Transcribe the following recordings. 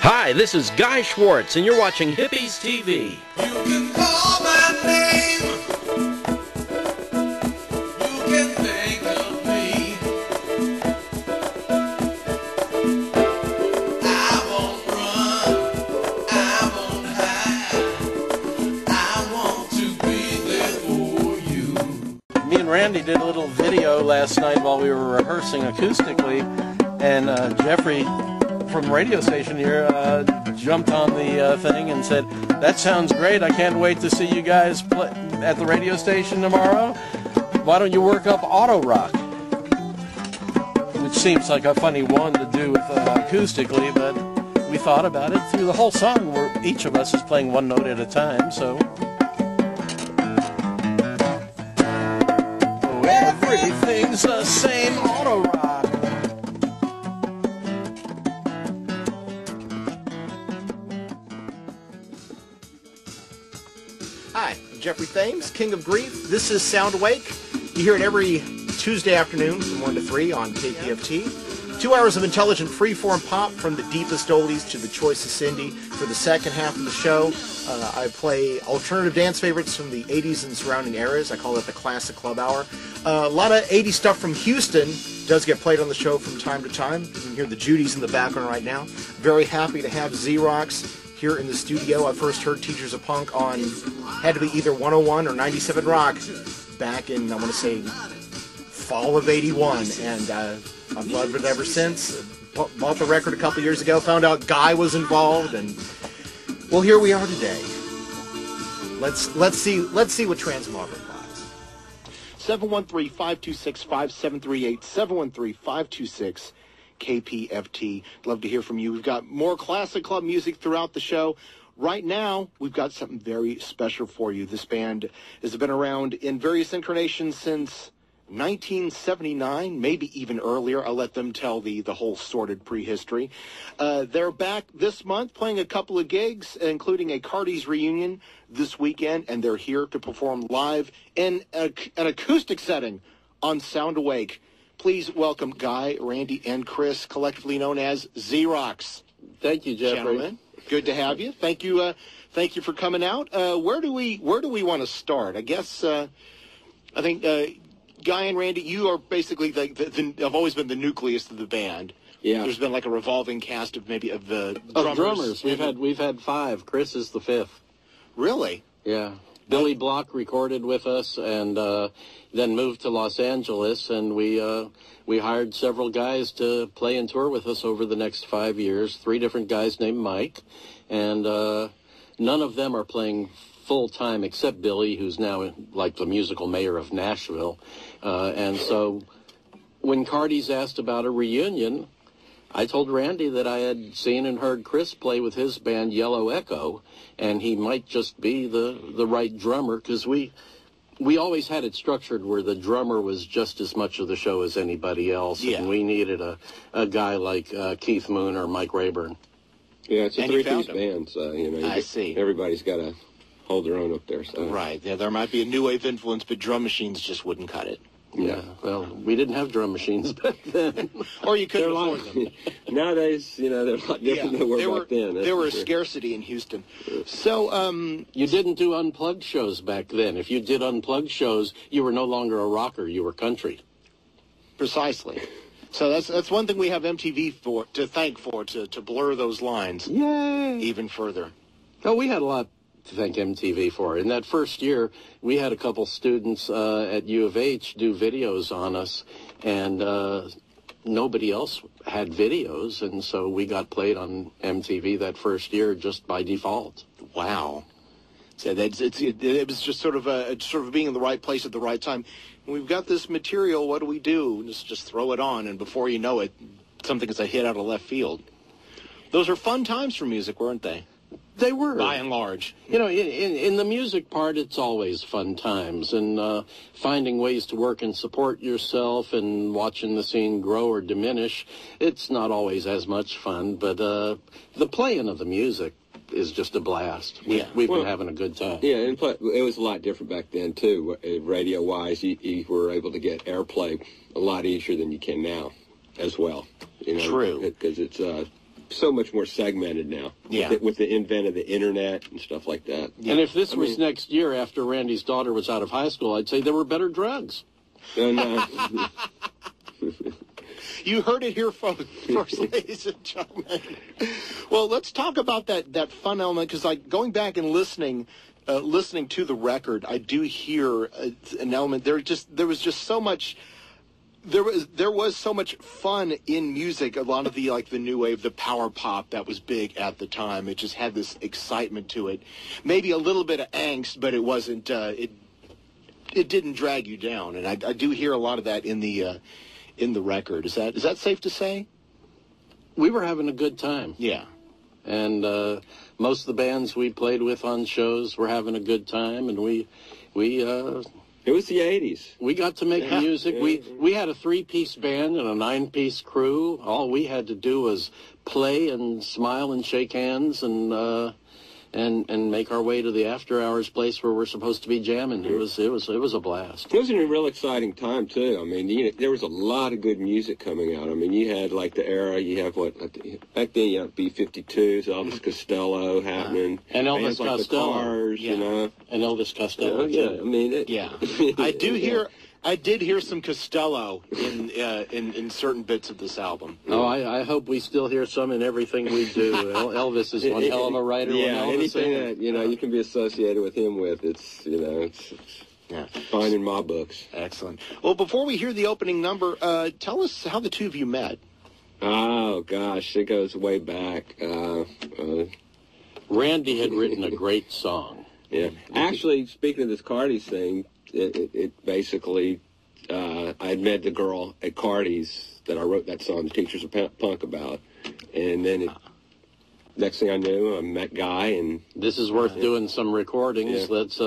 Hi, this is Guy Schwartz, and you're watching Hippies TV. You can call my name. You can think of me. I won't run. I won't hide. I want to be there for you. Me and Randy did a little video last night while we were rehearsing acoustically, and Jeffrey from the radio station here jumped on the thing and said, "That sounds great. I can't wait to see you guys play at the radio station tomorrow. Why don't you work up Auto Rock?" Which seems like a funny one to do with acoustically, but we thought about it through the whole song where each of us is playing one note at a time, so everything's the same. Auto Rock. Hi, I'm Jeffrey Thames, King of Grief. This is Sound Awake. You hear it every Tuesday afternoon from 1 to 3 on kpft. 2 hours of intelligent freeform pop from the deepest oldies to the choicest indie. For the second half of the show, I play alternative dance favorites from the 80s and surrounding eras. I call it the Classic Club Hour. A lot of 80s stuff from Houston does get played on the show from time to time. You can hear the Judies in the background right now. Very happy to have Xerox here in the studio. I first heard Teachers of Punk on, had to be either 101 or 97 Rock back in, I want to say, fall of 81, and I've loved it ever since. Bought the record a couple years ago, found out Guy was involved, and well, here we are today. Let's see what Transmogrifies. 713-526-5738, 713-526 KPFT. Love to hear from you. We've got more classic club music throughout the show. Right now, we've got something very special for you. This band has been around in various incarnations since 1979, maybe even earlier. I'll let them tell the whole sordid prehistory. They're back this month playing a couple of gigs, including a Cardi's reunion this weekend, and they're here to perform live in an acoustic setting on Sound Awake. Please welcome Guy, Randy, and Chris, collectively known as Xerox. Thank you, Jeffrey. Gentlemen, good to have you. Thank you for coming out. Where do we want to start? I guess I think Guy and Randy, you are basically have always been the nucleus of the band. Yeah. There's been like a revolving cast of maybe of the Drummers. We've had 5. Chris is the 5th. Really? Yeah. Billy Block recorded with us, and then moved to Los Angeles, and we hired several guys to play and tour with us over the next 5 years. 3 different guys named Mike, and none of them are playing full-time except Billy, who's now like the musical mayor of Nashville. And so when Cardi's asked about a reunion, I told Randy that I had seen and heard Chris play with his band Yellow Echo, and he might just be the right drummer, because we always had it structured where the drummer was just as much of the show as anybody else, yeah. And we needed a guy like Keith Moon or Mike Rayburn. Yeah, it's a And you three-piece found band, so, I see. Everybody's got to hold their own up there. So. Right. Yeah, there might be a new wave influence, but drum machines just wouldn't cut it. Yeah, well, we didn't have drum machines back then. Or you couldn't afford them. Nowadays, they're a lot different than they were back then. There were a scarcity in Houston. So, you didn't do unplugged shows back then. If you did unplugged shows, you were no longer a rocker, you were country. Precisely. So that's one thing we have MTV to thank for, to blur those lines. Yay! Even further. Oh, we had a lot to thank MTV for. In that first year, we had a couple students at U of H do videos on us, and nobody else had videos, and so we got played on MTV that first year just by default. Wow. So it was just sort of being in the right place at the right time. We've got this material. What do we do? Just throw it on, and before you know it, something is a hit out of left field. Those are fun times for music, weren't they? They were. By and large. You know, in the music part, it's always fun times, and finding ways to work and support yourself and watching the scene grow or diminish, it's not always as much fun, but the playing of the music is just a blast. We've been having a good time. Yeah, and it was a lot different back then, too. Radio-wise, you were able to get airplay a lot easier than you can now as well. True. Because it's so much more segmented now. Yeah. With the invent of the internet and stuff like that. And if this was next year after Randy's daughter was out of high school, I'd say there were better drugs. And, You heard it here first, ladies and gentlemen. Well, let's talk about that fun element, because like going back and listening to the record, I do hear an element. There was just so much. There was so much fun in music. A lot of the new wave, the power pop that was big at the time. It just had this excitement to it. Maybe a little bit of angst, but it wasn't. It didn't drag you down. And I do hear a lot of that in the record. Is that safe to say? We were having a good time. Yeah. And most of the bands we played with on shows were having a good time, and we it was the 80s. We got to make music. We had a 3-piece band and a 9-piece crew. All we had to do was play and smile and shake hands and make our way to the after hours place where we're supposed to be jamming. It was a blast. It was a real exciting time too. I mean, there was a lot of good music coming out. I mean, you had like the era. You have back then. You have B-52s, Elvis Costello happening, and Elvis like Costello, the Cars, you know, and Elvis Costello. Yeah, I mean, I did hear some Costello in certain bits of this album. Oh, I hope we still hear some in everything we do. Elvis is one hell of a writer. Yeah, anything that you can be associated with him with, it's fine in my books. Excellent. Well, before we hear the opening number, tell us how the two of you met. Oh gosh, it goes way back. Randy had written a great song. Yeah, actually, speaking of this Cardi thing. It basically, I had met the girl at Cardi's that I wrote that song, The Teachers of Punk, about. And then next thing I knew, I met Guy. And this is worth doing some recordings. Yeah. Let's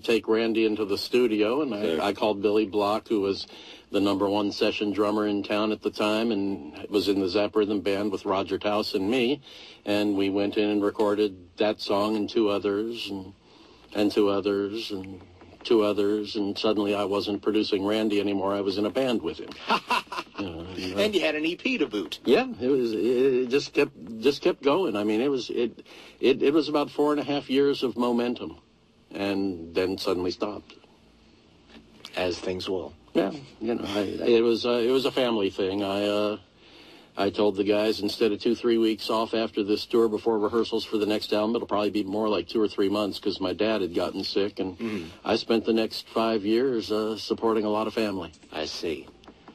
take Randy into the studio. And I called Billy Block, who was the #1 session drummer in town at the time and was in the Zap Rhythm band with Roger Taus and me. And we went in and recorded that song and 2 others and 2 others and 2 others, and suddenly I wasn't producing Randy anymore. I was in a band with him. And you had an EP to boot. Yeah, it just kept going. I mean, it was about 4.5 years of momentum, and then suddenly stopped. As things will. Yeah, it was a family thing. I told the guys, instead of 2-3 weeks off after this tour before rehearsals for the next album, it'll probably be more like 2 or 3 months, because my dad had gotten sick, and I spent the next 5 years supporting a lot of family. I see.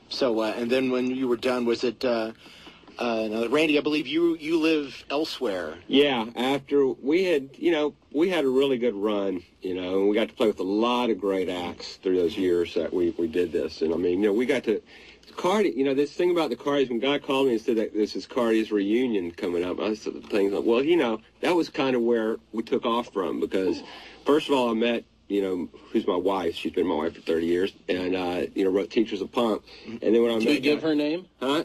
So, and then when you were done, was it, Randy, I believe you live elsewhere. Yeah, after we had a really good run, and we got to play with a lot of great acts through those years that we did this. And I mean, we got to... Cardi, this thing about the Cardis, when Guy called me and said that this is Cardi's reunion coming up, I said things like, well, that was kind of where we took off from, because first of all, I met, who's my wife. She's been my wife for 30 years, and, wrote Teachers of Punk. And then when I met... Do we give her name? Huh?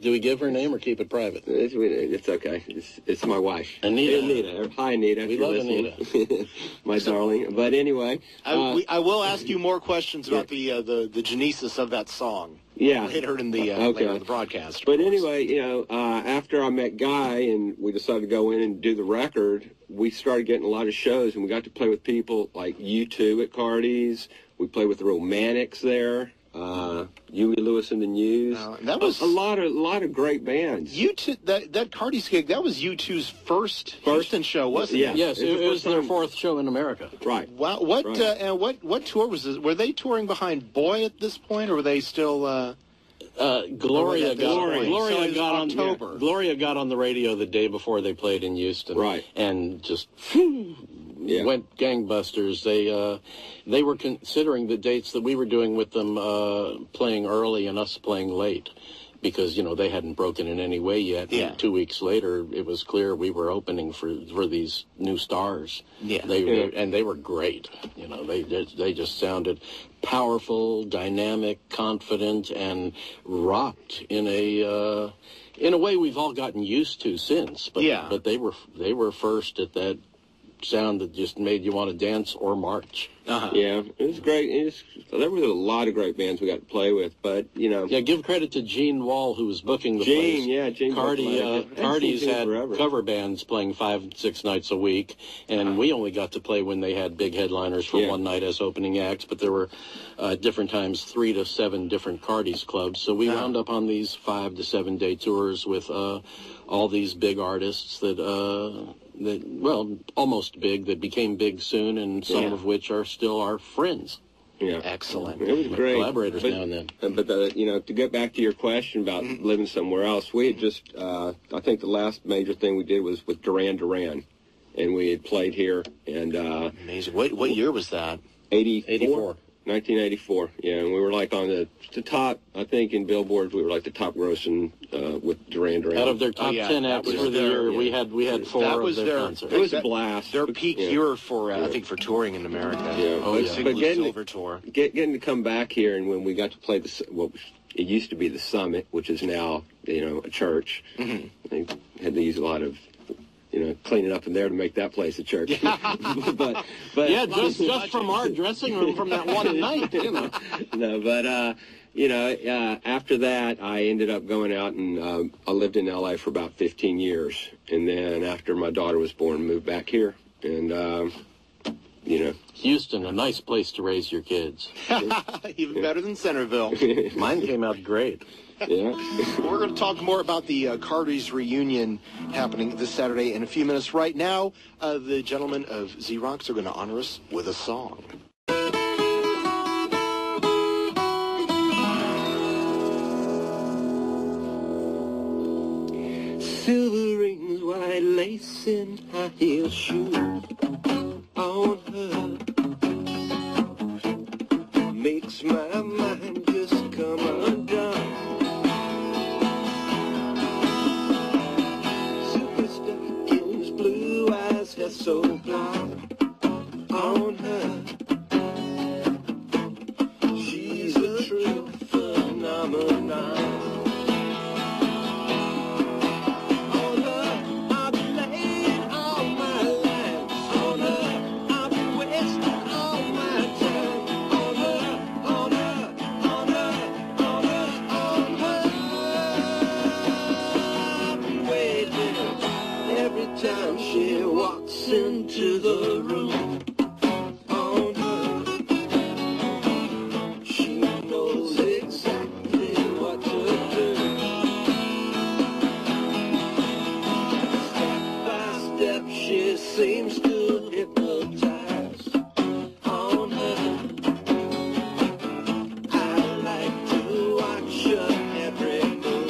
Do we give her name or keep it private? It's okay. It's my wife. Anita. Hi, Anita. We love Anita. My darling. But anyway... I will ask you more questions about the genesis of that song. Yeah. Later in the broadcast. But anyway, after I met Guy and we decided to go in and do the record, we started getting a lot of shows, and we got to play with people like U2 at Cardi's. We played with the Romantics there. Huey Lewis and the News. That was a lot of great bands. U2, that Cardi's gig, that was U2's first Houston show, wasn't it? Yes, it was their 4th show in America. Right. Wow. What tour was this? Were they touring behind Boy at this point, or were they still? Gloria got on the radio the day before they played in Houston. Right. And just went gangbusters. They were considering the dates that we were doing with them playing early and us playing late, because they hadn't broken in any way yet. Yeah. And 2 weeks later, it was clear we were opening for these new stars. Yeah. They were great. They just sounded powerful, dynamic, confident, and rocked in a way we've all gotten used to since. But they were first at that sound that just made you want to dance or march. Yeah, it was great. There were a lot of great bands we got to play with, but, you know. Yeah, give credit to Gene Wall, who was booking the place. Gene. Cardi's had cover bands playing 5 and 6 nights a week, and we only got to play when they had big headliners for one night as opening acts, but there were different times 3 to 7 different Cardi's clubs. So we wound up on these 5 to 7 day tours with all these big artists that almost big, that became big soon, and some of which are still our friends. Yeah. Excellent. It was great. Collaborators now and then. But to get back to your question about living somewhere else, we had just, I think the last major thing we did was with Duran Duran, and we had played here, and amazing. What year was that? 84. 1984, yeah, and we were like on the top, I think in Billboard, we were like the top grossing with Duran Duran. Out of their top 10 acts for the year, we had 4 of their concerts. It was a blast. Their peak year for, I think, for touring in America. Yeah. But Silver Tour. Getting to come back here, and when we got to play it used to be the Summit, which is now, a church. They had to use a lot of cleaning up in there to make that place a church. but yeah, just from our dressing room from that one night, No, but after that, I ended up going out and I lived in LA for about 15 years, and then after my daughter was born, moved back here, and Houston, a nice place to raise your kids. Even better than Centerville. Mine came out great. Yeah. We're going to talk more about the Cardi's reunion happening this Saturday in a few minutes. Right now, the gentlemen of Z-Rocks are going to honor us with a song. Silver rings, white lace, and high heel shoes on her makes my mind just come undone. Silver stockings, blue eyes, hair so blonde on her. She's a true phenomenon. Time she walks into the room on her, she knows exactly what to do. Step by step she seems to hypnotize on her. I like to watch her every move.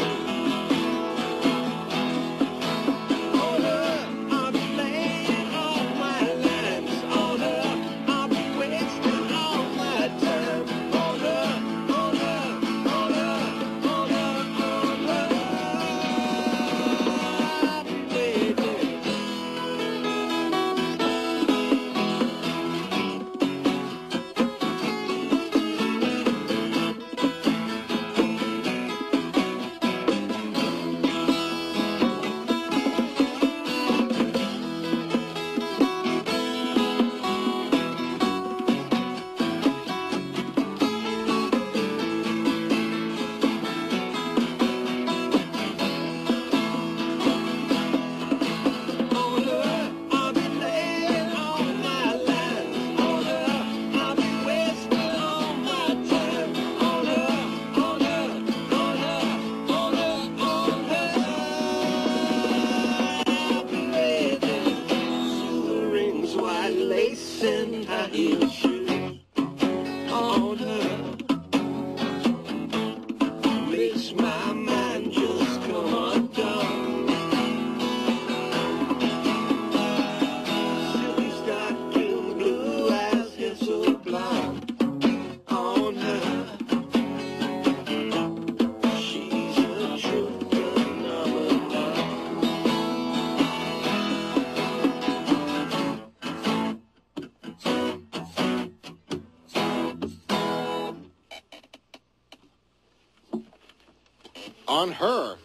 On her.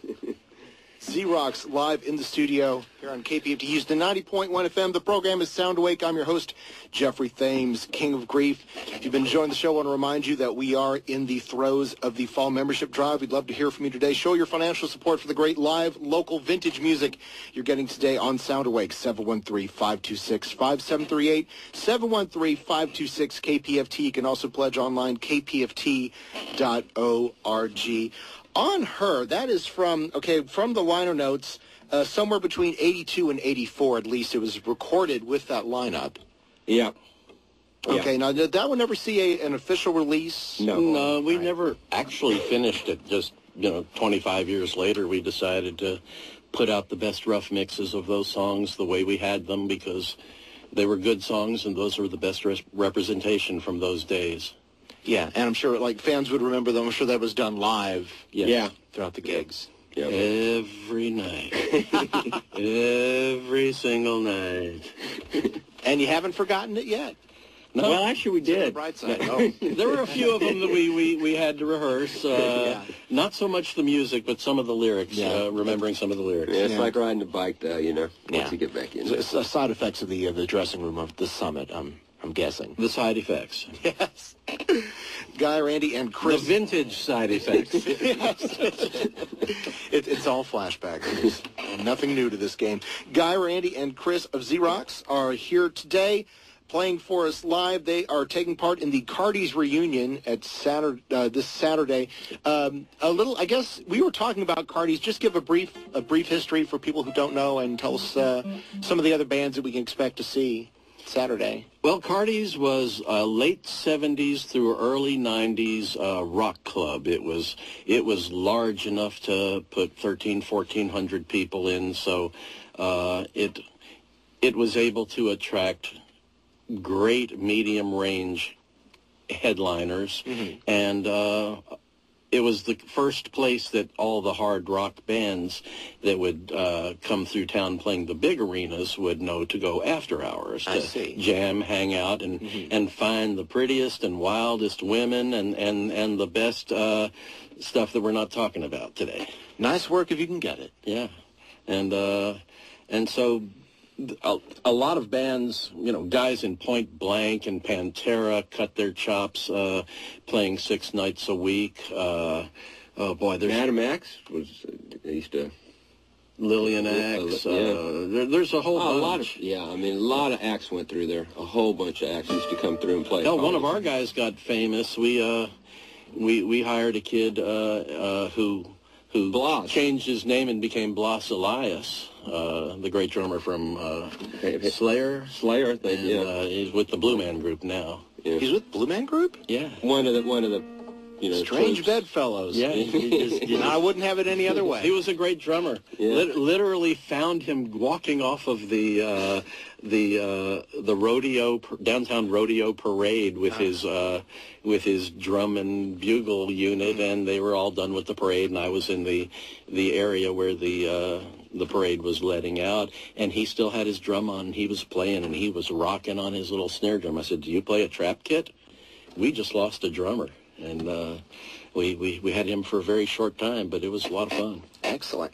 Z-Rocks live in the studio here on KPFT Houston 90.1 FM. The program is Sound Awake. I'm your host, Jeffrey Thames, King of Grief. If you've been enjoying the show, I want to remind you that we are in the throes of the fall membership drive. We'd love to hear from you today. Show your financial support for the great live, local, vintage music you're getting today on Sound Awake. 713-526-5738, 713-526-KPFT. You can also pledge online, kpft.org. On Her, that is from the liner notes, somewhere between 82 and 84, at least. It was recorded with that lineup. Yeah. Okay, now did that one ever see an official release? No, we never actually finished it. Just, 25 years later, we decided to put out the best rough mixes of those songs the way we had them, because they were good songs, and those were the best representation from those days. Yeah, and I'm sure fans would remember them. I'm sure that was done live. Yeah. Throughout the gigs. Yeah. Every night. Every single night. And you haven't forgotten it yet. No. Well, actually, we did. Bright side. Oh. There were a few of them that we had to rehearse. Not so much the music, but some of the lyrics. Remembering some of the lyrics. Yeah, it's like riding a bike, though. Once you get back in. It's side effects of the dressing room of the summit. I'm guessing. The side effects. Yes. Guy, Randy, and Chris. The vintage side effects. It's all flashback. There's nothing new to this game. Guy, Randy, and Chris of Z-Rocks are here today playing for us live. They are taking part in the Cardi's reunion at this Saturday. I guess we were talking about Cardi's. Just give a brief history for people who don't know, and tell us some of the other bands that we can expect to see Saturday. Well, Cardi's was late 70s through early 90s rock club. It was large enough to put 1,400 people in, so it was able to attract great medium range headliners, and it was the first place that all the hard rock bands that would come through town playing the big arenas would know to go after hours to jam, hang out, and find the prettiest and wildest women and the best stuff that we're not talking about today. Nice work if you can get it. Yeah, and so a lot of bands, guys in Point Blank and Pantera cut their chops playing 6 nights a week. Oh boy, there's Madam X they used to. Lillian X. There's a whole bunch. A lot of acts went through there. A whole bunch of acts used to come through and play. Hell, one of our guys got famous. We hired a kid who Blas. changed his name and became Blas Elias, the great drummer from Slayer. Slayer, He's with the Blue Man Group now. Yeah. He's with Blue Man Group? Yeah. One of the Strange troops. bedfellows. Yeah. I wouldn't have it any other way. He was a great drummer. Yeah. Literally found him walking off of the rodeo downtown rodeo parade with his drum and bugle unit, and they were all done with the parade, and I was in the area where the parade was letting out, and he still had his drum on. He was playing, and he was rocking on his little snare drum. I said, "Do you play a trap kit?" We just lost a drummer, and we had him for a very short time, but it was a lot of fun. Excellent.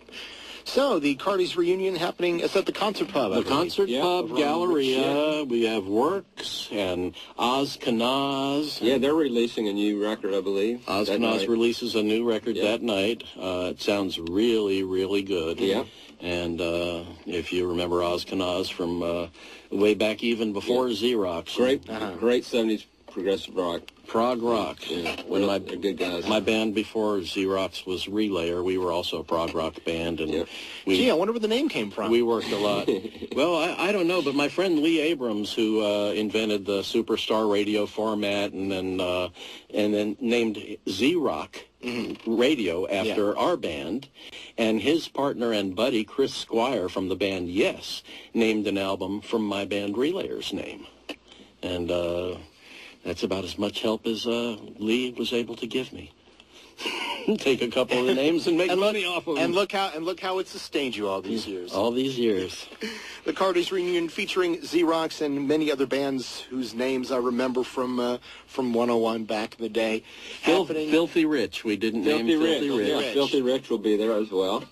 So, the Cardi's reunion happening, it's at the Concert Pub. The Concert Pub, Galleria. We have Works and Oz Kanaz. Yeah, they're releasing a new record, I believe. Oz Kanaz releases a new record that night. It sounds really, really good. Yeah. And if you remember Oz Kanaz from way back even before Z-Rocks. Great 70s progressive rock. Prog rock. Yeah. When They're good guys. my band before Z-Rocks was Relayer, we were also a prog rock band, and I wonder where the name came from. we worked a lot. Well, I don't know, but my friend Lee Abrams, who invented the Superstar radio format, and then named Z-Rock Radio after our band, and his partner and buddy Chris Squire from the band Yes named an album from my band Relayer's name, and that's about as much help as Lee was able to give me. Take a couple of the names and make money off of them. And look how it sustained you all these years. All these years. The Cardi's reunion featuring Z-Rocks and many other bands whose names I remember from 101 back in the day. Filthy Rich. We didn't name Filthy Rich. Yeah, Filthy Rich will be there as well.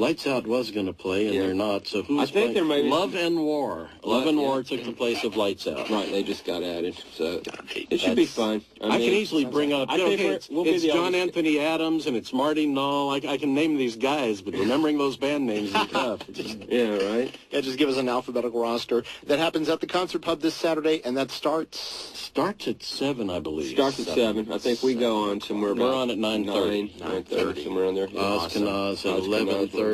Lights Out was going to play, and they're not. So who's I think playing? there may be Love and War. Love and War took the place of Lights Out. Right, they just got added, so it should be fun. I can easily bring up. I think It's John Anthony Adams and it's Marty Null. I can name these guys, but remembering those band names is tough. Yeah, right. Yeah, just give us an alphabetical roster. That happens at the Concert Pub this Saturday, and that starts at 7, I believe. Starts at 7. I think we go on somewhere about... We're on at 9:30. 9:30, somewhere on there. Oz Kanaz at 11:30.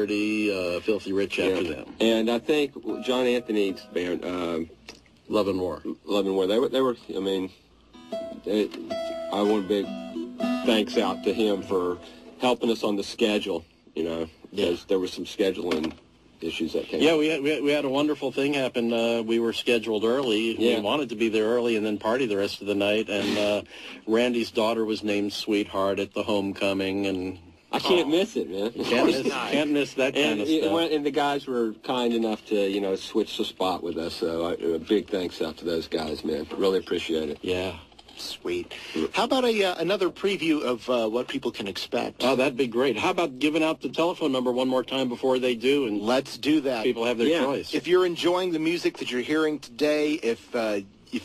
Filthy Rich after them. And I think John Anthony's band, Love and War. Love and War, they were, I mean, I want a big thanks out to him for helping us on the schedule, you know, because there was some scheduling issues that came up. We had a wonderful thing happen. We were scheduled early. Yeah. We wanted to be there early and then party the rest of the night. And Randy's daughter was named Sweetheart at the homecoming, and I can't miss it, man. Can't miss that kind of stuff. And the guys were kind enough to, you know, switch the spot with us. So a big thanks out to those guys, man. Really appreciate it. Yeah. sweet. How about another preview of what people can expect? Oh, that'd be great. How about giving out the telephone number one more time before they do? And let's do that. People have their choice. If you're enjoying the music that you're hearing today, if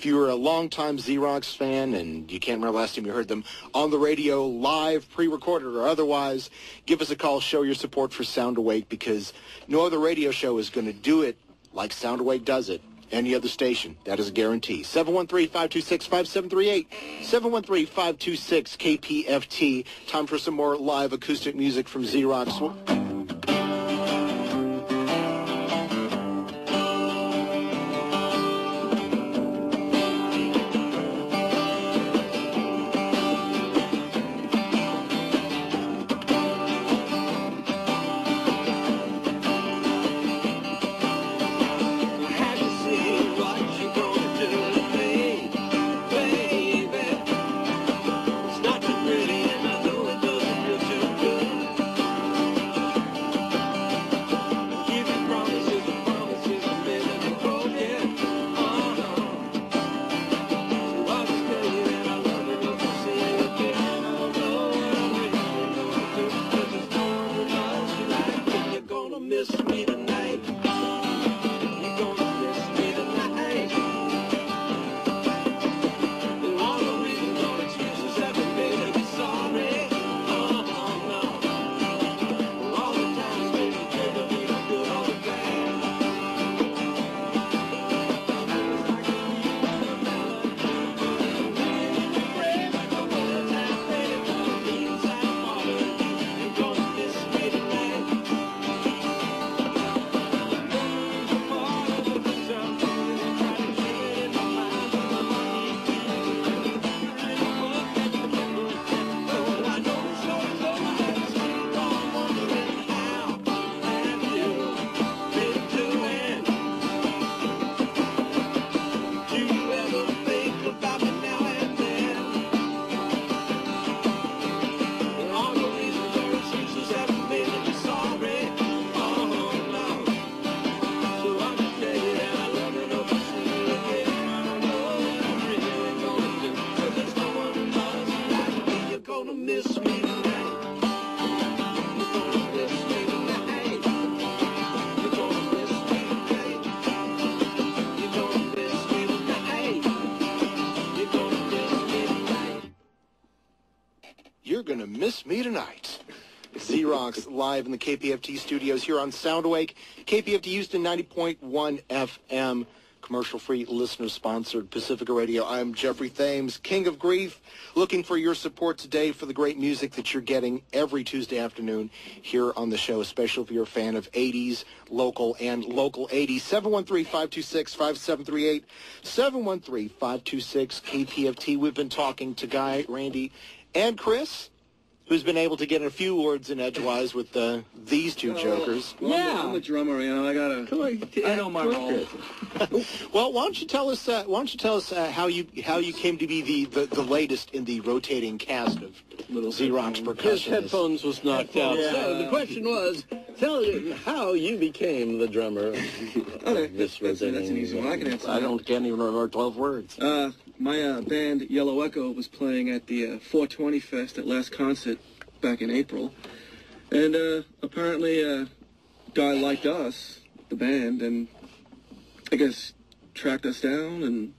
you're a longtime Xerox fan and you can't remember last time you heard them on the radio, live, pre-recorded, or otherwise, give us a call, show your support for Sound Awake, because no other radio show is going to do it like Sound Awake does it. Any other station, that is a guarantee. 713-526-5738, 713-526-KPFT. Time for some more live acoustic music from Xerox. You're going to miss me tonight. Xerox live in the KPFT studios here on Sound Awake. KPFT Houston 90.1 FM, commercial-free, listener-sponsored Pacifica Radio. I'm Jeffrey Thames, King of Grief, looking for your support today for the great music that you're getting every Tuesday afternoon here on the show, especially if you're a fan of 80s, local, and local 80s. 713-526-5738, 713-526-KPFT. We've been talking to Guy, Randy, and Chris, who's been able to get a few words in edgewise with these two jokers. Yeah, I'm a drummer. You know, I know my role. Well, why don't you tell us? How you came to be the latest in the rotating cast of Xerox percussionists? His headphones was knocked out. Yeah. So the question was, tell me how you became the drummer. Okay, that's an easy one. I can answer. Can't even remember 12 words. My band Yellow Echo was playing at the 420 Fest at last concert back in April, and apparently guy liked us, the band, and I guess tracked us down, and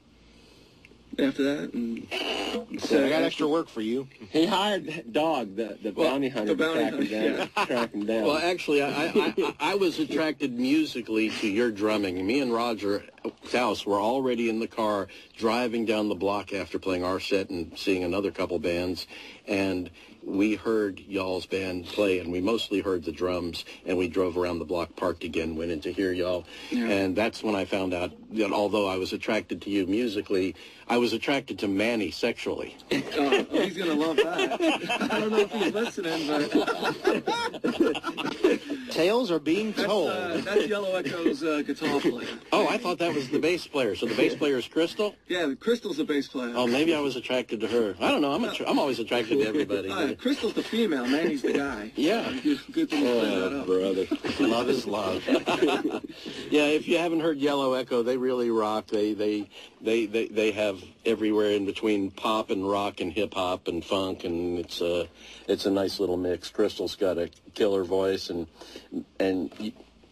after that, and So I got extra work for you. He hired Dog, the bounty hunter, the bounty to track him hunter, down. Track him down. Well, actually, I was attracted musically to your drumming. Me and Roger Taus were already in the car driving down the block after playing our set and seeing another couple bands, and we heard y'all's band play, and we mostly heard the drums, and we drove around the block, parked again, went in to hear y'all, and that's when I found out that although I was attracted to you musically, I was attracted to Manny sexually. oh, he's gonna love that. I don't know if he's listening, but Tales are being told. that's Yellow Echo's guitar player. Oh, I thought that was the bass player. So the bass player is Crystal? Yeah, Crystal's a bass player. Oh, maybe I was attracted to her. I don't know. I'm always attracted to everybody. Crystal's the female, Manny's the guy. Yeah. Good thing you played that up. Brother. Love is love. Yeah, if you haven't heard Yellow Echo, they really rock. They have everywhere in between pop and rock and hip hop and funk, and it's a nice little mix. Crystal's got a killer voice, and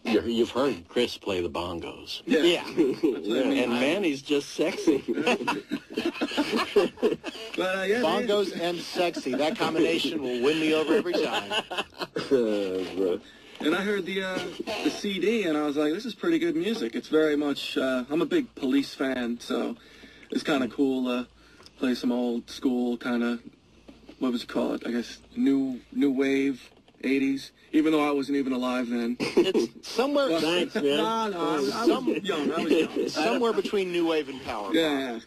you've heard Chris play the bongos. Yeah. And Manny's just sexy. But, yeah, Bongos and sexy. That combination will win me over every time. and I heard the CD, and I was like, this is pretty good music. It's very much, I'm a big Police fan, so it's kind of cool to play some old school kind of, what was it called? I guess new wave, 80s. Even though I wasn't even alive then. It's somewhere. Thanks, man. No, I was young. I was young. Somewhere between new wave and power. Yeah.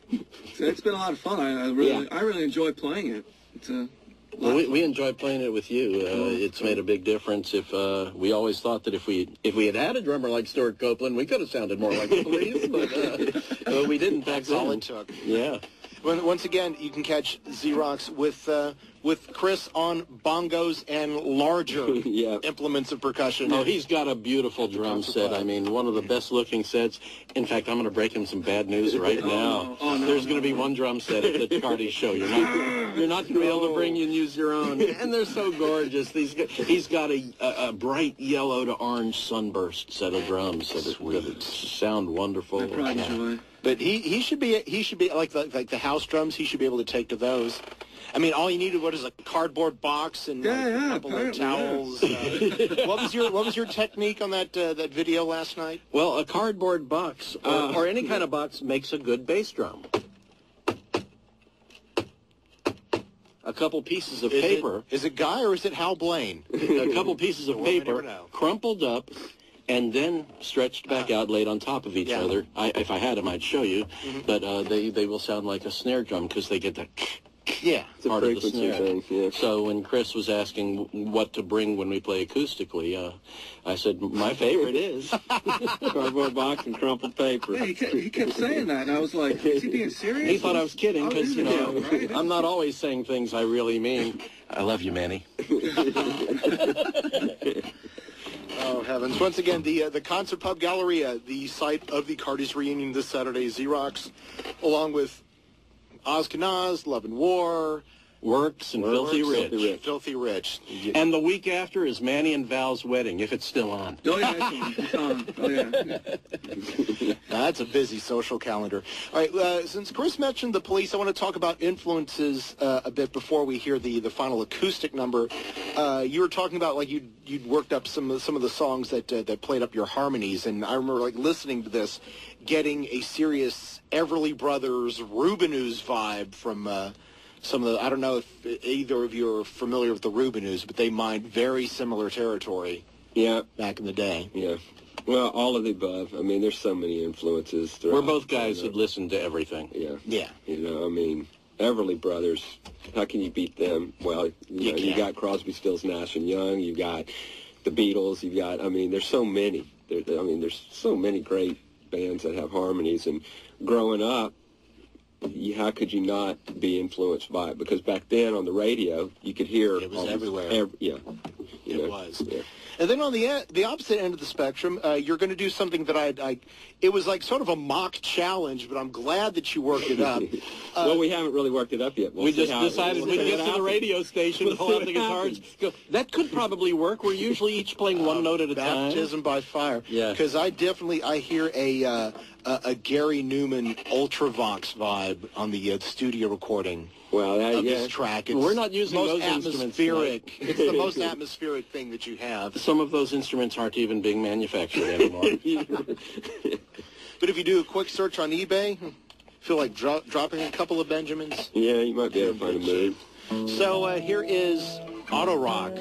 So it's been a lot of fun. I really enjoy playing it. It's a Well, we enjoy playing it with you. It's made a big difference. If we always thought that if we had a drummer like Stuart Copeland, we could have sounded more like the Police, but we didn't back That's all then. it took. Yeah. Once again, you can catch Xerox with Chris on bongos and larger implements of percussion. Oh, he's got a beautiful drum set. I mean, one of the best-looking sets. In fact, I'm going to break him some bad news right now. There's going to be one drum set at the Cardi show. You're not going to be able to bring and use your own. And they're so gorgeous. He's got a bright yellow to orange sunburst set of drums that sound wonderful. I probably enjoy. But he should be like the house drums. He should be able to take to those. I mean, all you needed was a cardboard box and a couple of towels. What was your technique on that video last night? Well, a cardboard box or any kind of box makes a good bass drum. A couple pieces of paper. Is it Guy or is it Hal Blaine? A couple pieces of Well, I never paper know. crumpled up and then stretched back out, laid on top of each other. If I had them, I'd show you. But they will sound like a snare drum because they get that part of the snare. Thing, So when Chris was asking what to bring when we play acoustically, I said, my favorite is cardboard box and crumpled paper. Yeah, he kept saying that, and I was like, is he being serious? He thought I was kidding because, right? I'm not always saying things I really mean. I love you, Manny. Oh, heavens. Once again, the Concert Pub Galleria, the site of the Cardi's reunion this Saturday, Xerox, along with Oz Kanaz, Love and War, Works and Filthy Rich. Filthy Rich. And the week after is Manny and Val's wedding, if it's still on. Oh, yeah, it's on. Oh, yeah. Now, that's a busy social calendar. All right, since Chris mentioned the Police, I want to talk about influences a bit before we hear the final acoustic number. You were talking about like you'd worked up some of the songs that played up your harmonies, and I remember like listening to this, getting a serious Everly Brothers Rubinoos vibe from some of the. I don't know if either of you are familiar with the Rubinoos, but they mined very similar territory. Yeah. Back in the day. Yeah. Well, all of the above. I mean, there's so many influences. We're both guys that listen to everything. Yeah. Yeah. You know, I mean, Everly Brothers, how can you beat them? Well, you got Crosby, Stills, Nash and Young. You got the Beatles. You got, I mean, there's so many. There's so many great bands that have harmonies. And growing up, how could you not be influenced by it? Because back then on the radio, you could hear It was everywhere. Yeah, It was. Yeah. And then on the opposite end of the spectrum, you're going to do something that it was like sort of a mock challenge, but I'm glad that you worked it up. Well, we haven't really worked it up yet. We'll We see just how decided we'd get to the radio station, We'll pull see out what the guitars, go, that could probably work. We're usually each playing one note at a time. Baptism by fire. Yeah. Because I hear a Gary Newman Ultravox vibe on the studio recording. Well, Of yeah. this track. It's We're not using most those instruments atmospheric. tonight. It's the most atmospheric thing that you have. Some of those instruments aren't even being manufactured anymore. But if you do a quick search on eBay, feel like dropping a couple of Benjamins. Yeah, you might be able to find a move. So here is Auto Rock.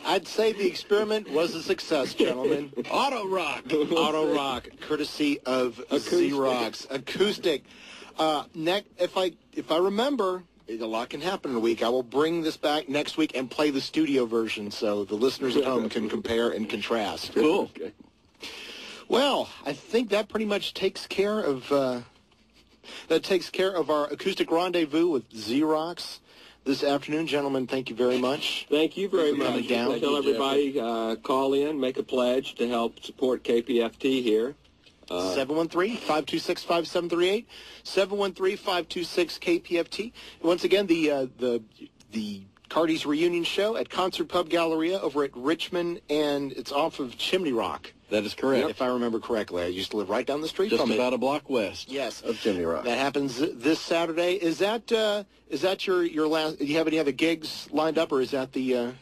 I'd say the experiment was a success, gentlemen. Auto Rock. Auto Rock, courtesy of Xerox. Acoustic. If I remember, a lot can happen in a week. I will bring this back next week and play the studio version so the listeners at home can compare and contrast. Cool. Okay. Well, I think that pretty much takes care of That takes care of our acoustic rendezvous with Xerox this afternoon. Gentlemen, thank you very much. Thank you very For coming much. down. Tell everybody, call in, make a pledge to help support KPFT here. 713-526-5738, 713-526-KPFT. Once again, the Cardi's reunion show at Concert Pub Galleria over at Richmond, and it's off of Chimney Rock. That is correct. If I remember correctly. I used to live right down the street Just from about it. a block west Yes. of Chimney Rock. That happens this Saturday. Is that your last? Do you have any other gigs lined up, or is that the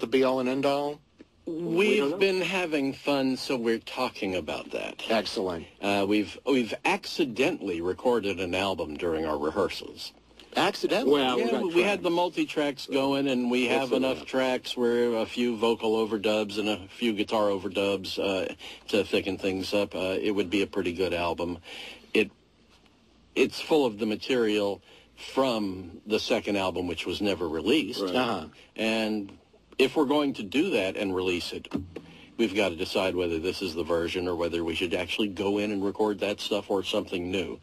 be all and end all? We've been having fun, so we're talking about that. Excellent. We've accidentally recorded an album during our rehearsals. Accidentally. Well, Yeah, we had the multi-tracks going, and we have enough tracks where a few vocal overdubs and a few guitar overdubs to thicken things up. It would be a pretty good album. It's full of the material from the second album, which was never released. Right. Uh-huh. And if we're going to do that and release it, we've got to decide whether this is the version or whether we should actually go in and record that stuff or something new.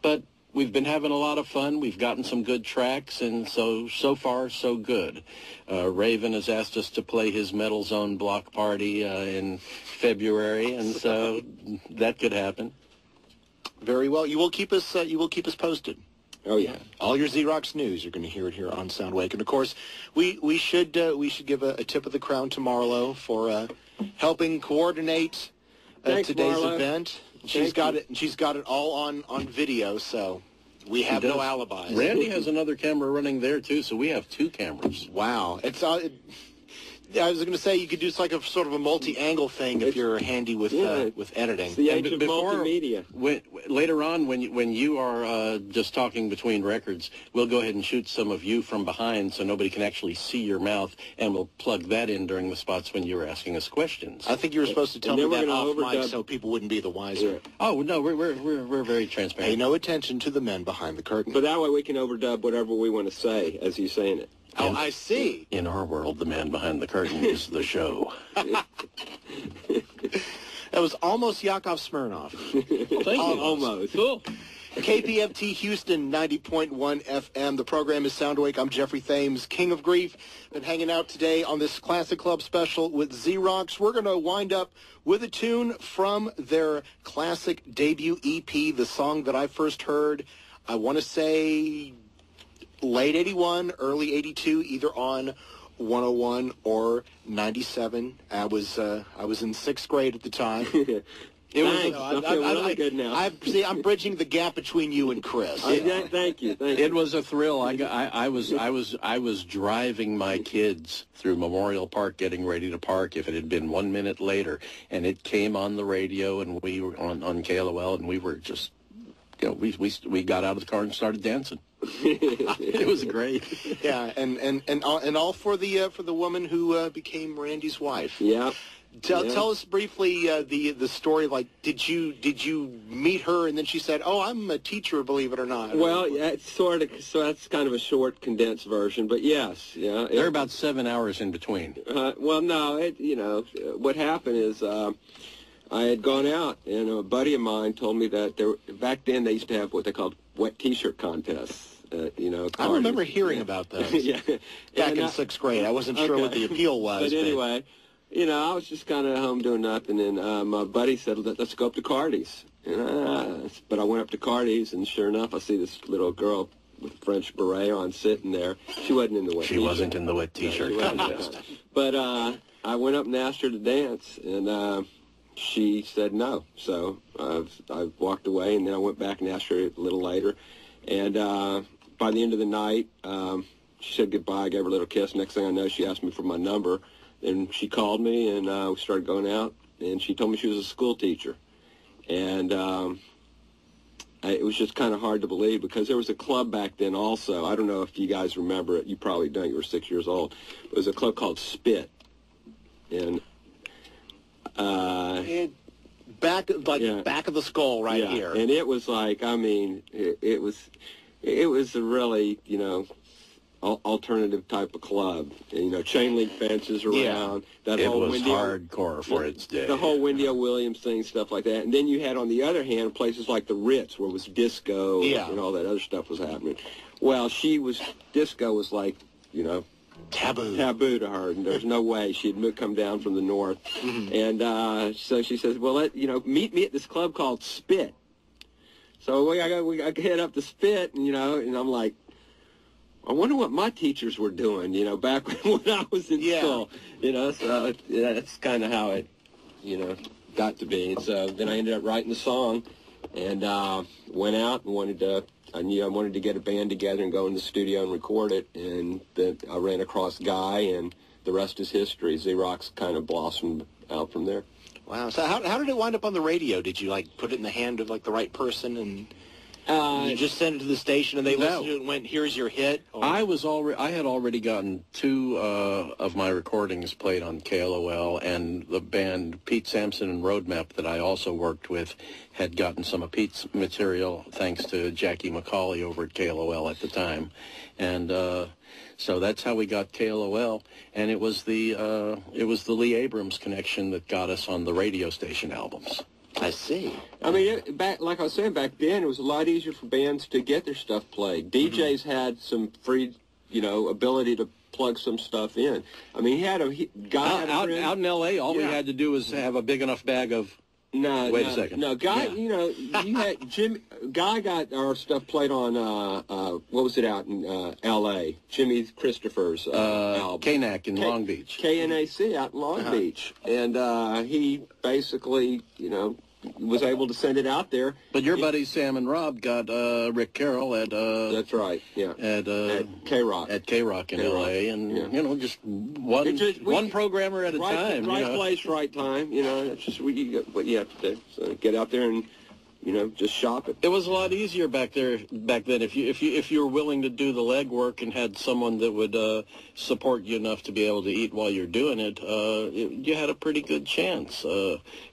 But we've been having a lot of fun. We've gotten some good tracks, and so far, so good. Raven has asked us to play his Metal Zone block party in February, and so that could happen. Very well. You will keep us posted. Oh, yeah. All your Xerox news, you're going to hear it here on Soundwake. And, of course, we should give a tip of the crown to Marlo for helping coordinate Thanks, today's Marlo. event. She's got it all on video, so we have no alibis. Randy has another camera running there, too, so we have two cameras. Wow. I was going to say you could do like a sort of a multi-angle thing if you're handy with editing. It's the age And of before- multimedia. Later on, when you are just talking between records, we'll go ahead and shoot some of you from behind so nobody can actually see your mouth, and we'll plug that in during the spots when you were asking us questions. I think you were supposed to tell me then we're that gonna off mic overdub- so people wouldn't be the wiser. Oh no, we're very transparent. Pay no attention to the men behind the curtain. But that way we can overdub whatever we want to say as he's saying it. Oh, I see. In our world, the man behind the curtain is the show. That was almost Yakov Smirnoff. Thank you. Almost. Cool. KPFT Houston 90.1 FM. The program is Soundwake. I'm Jeffrey Thames, King of Grief. Been hanging out today on this Classic Club special with Xerox. We're going to wind up with a tune from their classic debut EP, the song that I first heard, I want to say late 81, early 82, either on 101 or 97. I was in sixth grade at the time. It was. Thanks. I feel really good now. I'm bridging the gap between you and Chris. Thank you. It was a thrill. I was driving my kids through Memorial Park, getting ready to park. If it had been 1 minute later, and it came on the radio, and we were on KLOL, and we were just, we got out of the car and started dancing. It was great. Yeah, and all for the woman who became Randy's wife. Yeah. Tell us briefly the story. Like, did you meet her and then she said, "Oh, I'm a teacher, believe it or not"? Well, yeah, it's sort of. So that's kind of a short, condensed version. But yes, yeah. There are about 7 hours in between. Well, no, what happened is I had gone out, and a buddy of mine told me that back then they used to have what they called wet T-shirt contests. I remember hearing about those. Yeah. Back in sixth grade. I wasn't sure what the appeal was. But anyway, I was just kind of home doing nothing, and my buddy said, "Let's go up to Cardi's." But I went up to Cardi's, and sure enough, I see this little girl with a French beret on sitting there. She wasn't in the wet She T-shirt. wasn't in the wet T-shirt contest. But I went up and asked her to dance, and she said no. So I walked away, and then I went back and asked her a little later. And by the end of the night, she said goodbye. I gave her a little kiss. Next thing I know, she asked me for my number. And she called me, and we started going out. And she told me she was a school teacher. And it was just kind of hard to believe because there was a club back then also. I don't know if you guys remember it. You probably don't. You were 6 years old. It was a club called Spit. And back of the skull right here. And it was like, I mean, it was a really, alternative type of club. And, you know, chain link fences around. That It whole was Wendy, hardcore for its day. the whole Wendy O. Williams thing, stuff like that. And then you had, on the other hand, places like the Ritz, where it was disco and all that other stuff was happening. Well, disco was like, you know, taboo to her, and there's no way she'd come down from the north. And so she says, well, meet me at this club called Spit. So we head up to Spit, and, you know, and I'm like, I wonder what my teachers were doing, you know, back when I was in school. You know, so that's kind of how it, you know, got to be. And so then I ended up writing the song, and went out and I knew I wanted to get a band together and go in the studio and record it. And then I ran across Guy, and the rest is history. Z-Rock's kind of blossomed out from there. Wow. So how did it wind up on the radio? Did you, like, put it in the hand of, like, the right person, and you just sent it to the station and they listened to it and went, here's your hit? Or? I had already gotten 2 of my recordings played on KLOL, and the band Pete Sampson and Roadmap that I also worked with had gotten some of Pete's material thanks to Jackie McCauley over at KLOL at the time. And so that's how we got KLOL, and it was the Lee Abrams connection that got us on the radio station albums. I see. I mean, like I was saying, back then it was a lot easier for bands to get their stuff played. DJs had some free, you know, ability to plug some stuff in. I mean, Guy out in L.A. All we had to do was have a big enough bag of. Wait a second. No, Guy. You know, you had Guy got our stuff played on what was it out in L.A. Jimmy Christopher's album. KNAC in Long Beach. KNAC out in Long Beach, and he basically, you know, was able to send it out there. But your buddies Sam and Rob got Rick Carroll at that's right, yeah, at K-Rock. At K-Rock in L.A. and you know, just one programmer at a time. Right you know? place, right time. You know, that's just what you have to do. So get out there and, you know, just shop it. It was a lot easier back then if you were willing to do the legwork and had someone that would support you enough to be able to eat while you're doing it. You had a pretty good chance.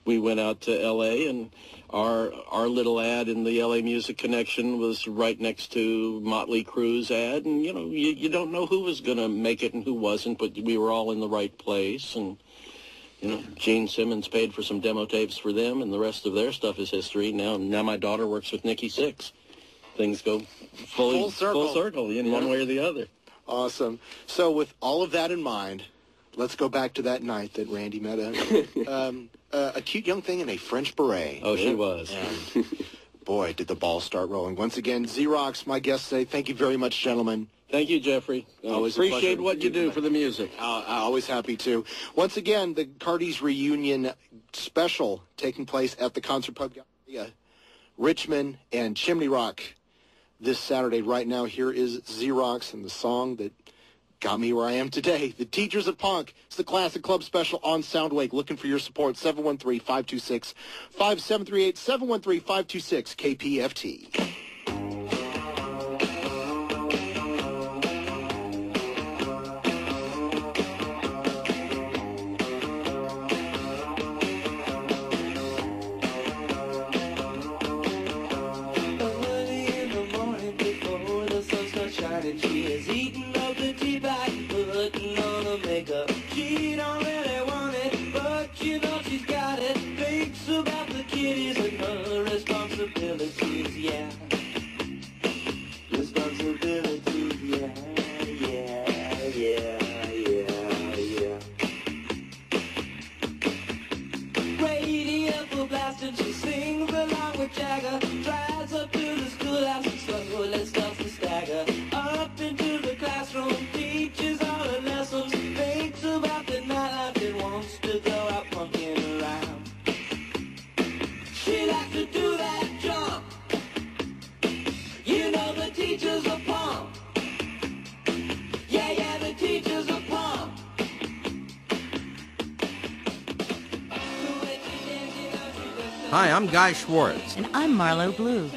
We went out to L.A. and our little ad in the L.A. Music Connection was right next to Motley Crue's ad, and you know you don't know who was going to make it and who wasn't, but we were all in the right place. And you know, Gene Simmons paid for some demo tapes for them, and the rest of their stuff is history. Now my daughter works with Nikki Sixx. Things go full circle in one way or the other. Awesome. So with all of that in mind, let's go back to that night that Randy met a cute young thing in a French beret. Oh, she was. And boy, did the ball start rolling. Once again, Z-Rock's my guest today. Thank you very much, gentlemen. Thank you, Jeffrey. Always appreciate what you do for the music. Always happy to. Once again, the Cardi's reunion special taking place at the Concert Pub Galleria, Richmond and Chimney Rock this Saturday. Right now, here is Z-Rock's and the song that got me where I am today. The Teachers of Punk. It's the Classic Club special on Soundwake. Looking for your support. 713-526-5738. 713-526 KPFT. She don't really want it, but you know she's got it. Thinks about the kiddies and her responsibilities, yeah. Responsibilities, yeah. Radio for blasting, she sings along with Jagger. Drives up to the schoolhouse and slowly starts to stagger. Up into the classroom, teaches all the lessons. Thinks about the nightlife and wants to go out punking around. She likes to do that jump. You know the teachers are pumped. Yeah, the teachers are pumped. Hi, I'm Guy Schwartz. And I'm Marlo Blue.